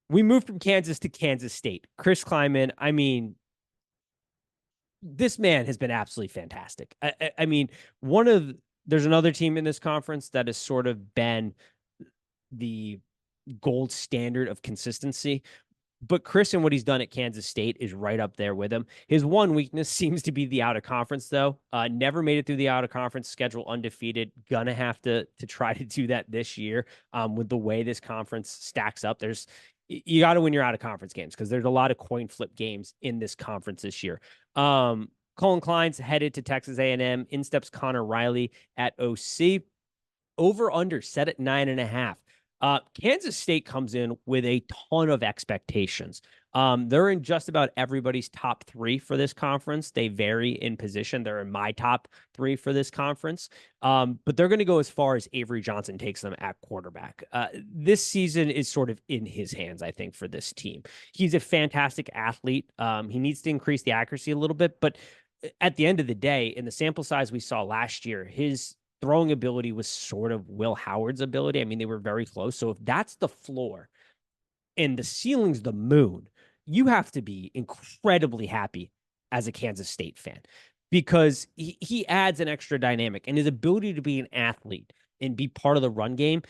We moved from Kansas to Kansas State. Chris Kleiman, I mean, this man has been absolutely fantastic. I mean, there's another team in this conference that has sort of been the gold standard of consistency. But Chris and what he's done at Kansas State is right up there with him. His one weakness seems to be the out of conference, though. Never made it through the out of conference schedule undefeated. Gonna have to try to do that this year. With the way this conference stacks up, you got to win your out of conference games because there's a lot of coin flip games in this conference this year. Colin Klein's headed to Texas A&M. In steps Connor Riley at OC. Over under set at 9.5. Kansas State comes in with a ton of expectations. They're in just about everybody's top three for this conference. They vary in position. They're in my top three for this conference. But they're going to go as far as Avery Johnson takes them at quarterback. This season is sort of in his hands, I think, for this team. He's a fantastic athlete. He needs to increase the accuracy a little bit, but at the end of the day, in the sample size we saw last year, his throwing ability was sort of Will Howard's ability. I mean, they were very close. So if that's the floor and the ceiling's the moon, you have to be incredibly happy as a Kansas State fan because he adds an extra dynamic, and his ability to be an athlete and be part of the run game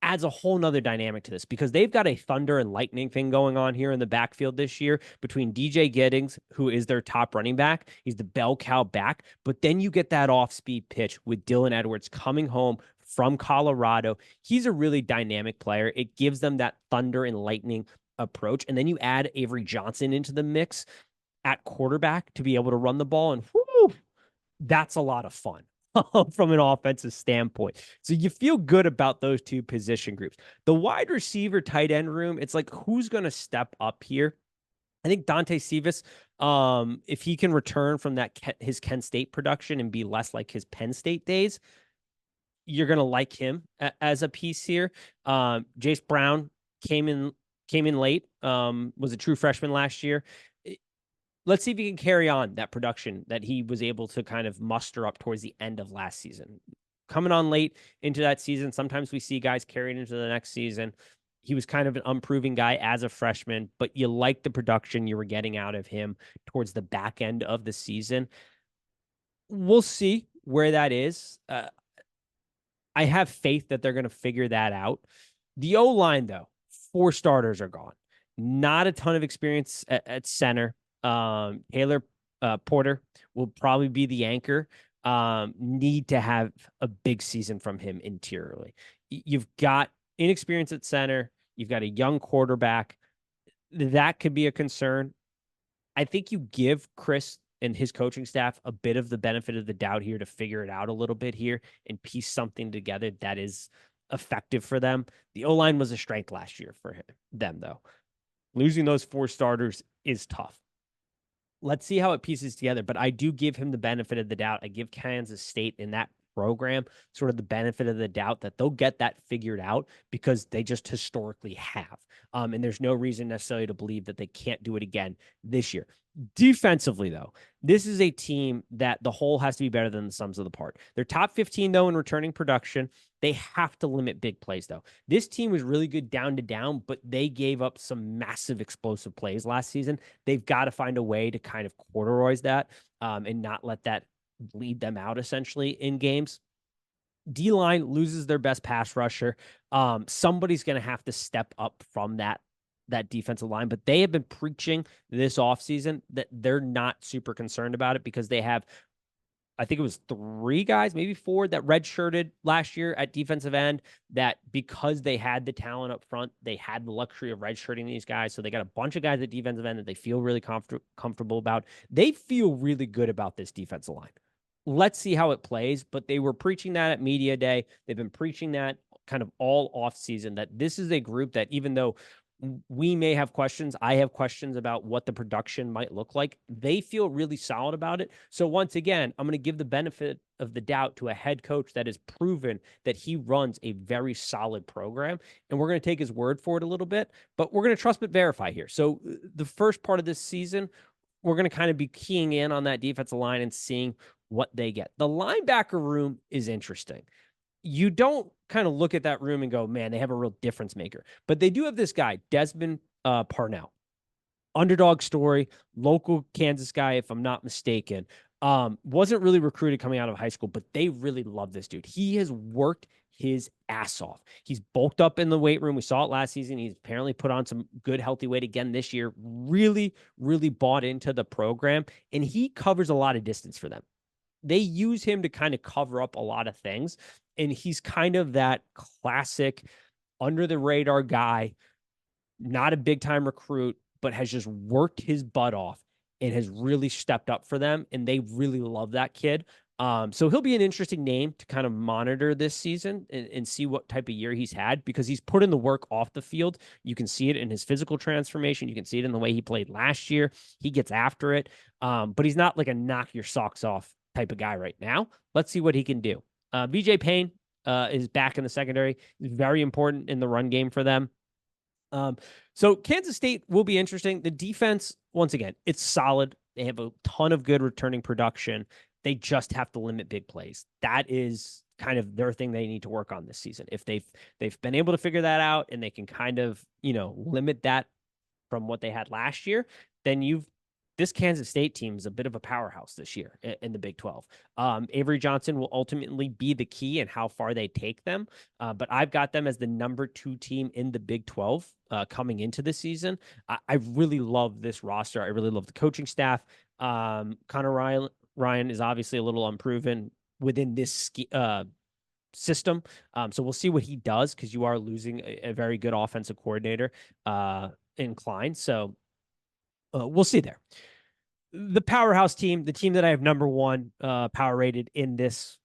adds a whole nother dynamic to this because they've got a thunder and lightning thing going on here in the backfield this year between DJ Giddings, who is their top running back. He's the bell cow back, but then you get that off-speed pitch with Dylan Edwards coming home from Colorado. He's a really dynamic player. It gives them that thunder and lightning approach. And then you add Avery Johnson into the mix at quarterback to be able to run the ball, and whoo, that's a lot of fun. From an offensive standpoint. So you feel good about those two position groups. The wide receiver tight end room, it's like, who's going to step up here? I think Dante Cephas, if he can return from his Kent State production and be less like his Penn State days, you're going to like him as a piece here. Jace Brown came in late, was a true freshman last year. Let's see if he can carry on that production that he was able to kind of muster up towards the end of last season. Coming on late into that season, sometimes we see guys carried into the next season. He was kind of an unproven guy as a freshman, but you like the production you were getting out of him towards the back end of the season. We'll see where that is. I have faith that they're going to figure that out. The O-line, though, 4 starters are gone. Not a ton of experience at center. Taylor Porter will probably be the anchor. Need to have a big season from him interiorly. You've got inexperience at center. You've got a young quarterback. That could be a concern. I think you give Chris and his coaching staff a bit of the benefit of the doubt here to figure it out a little bit here and piece something together that is effective for them. The O-line was a strength last year for them, though. Losing those 4 starters is tough. Let's see how it pieces together, but I do give him the benefit of the doubt. I give Kansas State in that program sort of the benefit of the doubt that they'll get that figured out because they just historically have. And there's no reason necessarily to believe that they can't do it again this year. Defensively, though, this is a team that the whole has to be better than the sums of the part. They're top 15, though, in returning production. They have to limit big plays, though. This team was really good down to down, but they gave up some massive explosive plays last season. They've got to find a way to kind of corduroys that and not let that bleed them out, essentially, in games. D-line loses their best pass rusher. Somebody's going to have to step up from that defensive line, but they have been preaching this offseason that they're not super concerned about it because they have, I think it was 3 guys, maybe 4 that redshirted last year at defensive end that because they had the talent up front, they had the luxury of redshirting these guys. So they got a bunch of guys at defensive end that they feel really comfortable about. They feel really good about this defensive line. Let's see how it plays, but they were preaching that at media day. They've been preaching that kind of all off season, that this is a group that even though we may have questions, I have questions about what the production might look like, they feel really solid about it. So once again, I'm going to give the benefit of the doubt to a head coach that has proven that he runs a very solid program, and we're going to take his word for it a little bit, but we're going to trust but verify here. So the first part of this season, we're going to kind of be keying in on that defensive line and seeing what they get. The linebacker room is interesting. you don't kind of look at that room and go, man, they have a real difference maker. But they do have this guy, Desmond Parnell, underdog story, local Kansas guy, if I'm not mistaken. Wasn't really recruited coming out of high school, but they really love this dude. He has worked his ass off. He's bulked up in the weight room. We saw it last season. He's apparently put on some good, healthy weight again this year. Really, really bought into the program, and he covers a lot of distance for them. They use him to kind of cover up a lot of things, and he's kind of that classic under the radar guy, not a big time recruit, but has just worked his butt off and has really stepped up for them. And they really love that kid. So he'll be an interesting name to kind of monitor this season and see what type of year he's had, because he's put in the work off the field. You can see it in his physical transformation. You can see it in the way he played last year. He gets after it, but he's not like a knock your socks off type of guy right now. Let's see what he can do. BJ Payne is back in the secondary. Very important in the run game for them. So Kansas State will be interesting. The defense, once again, it's solid. They have a ton of good returning production. They just have to limit big plays. That is kind of their thing they need to work on this season. If they've been able to figure that out and they can kind of, limit that from what they had last year, then this Kansas State team is a bit of a powerhouse this year in the Big 12. Avery Johnson will ultimately be the key in how far they take them. But I've got them as the number 2 team in the Big 12 coming into the season. I really love this roster. I really love the coaching staff. Connor Ryan is obviously a little unproven within this system. So we'll see what he does, because you are losing a very good offensive coordinator in Klein. So we'll see there. The powerhouse team, the team that I have number 1 power rated in this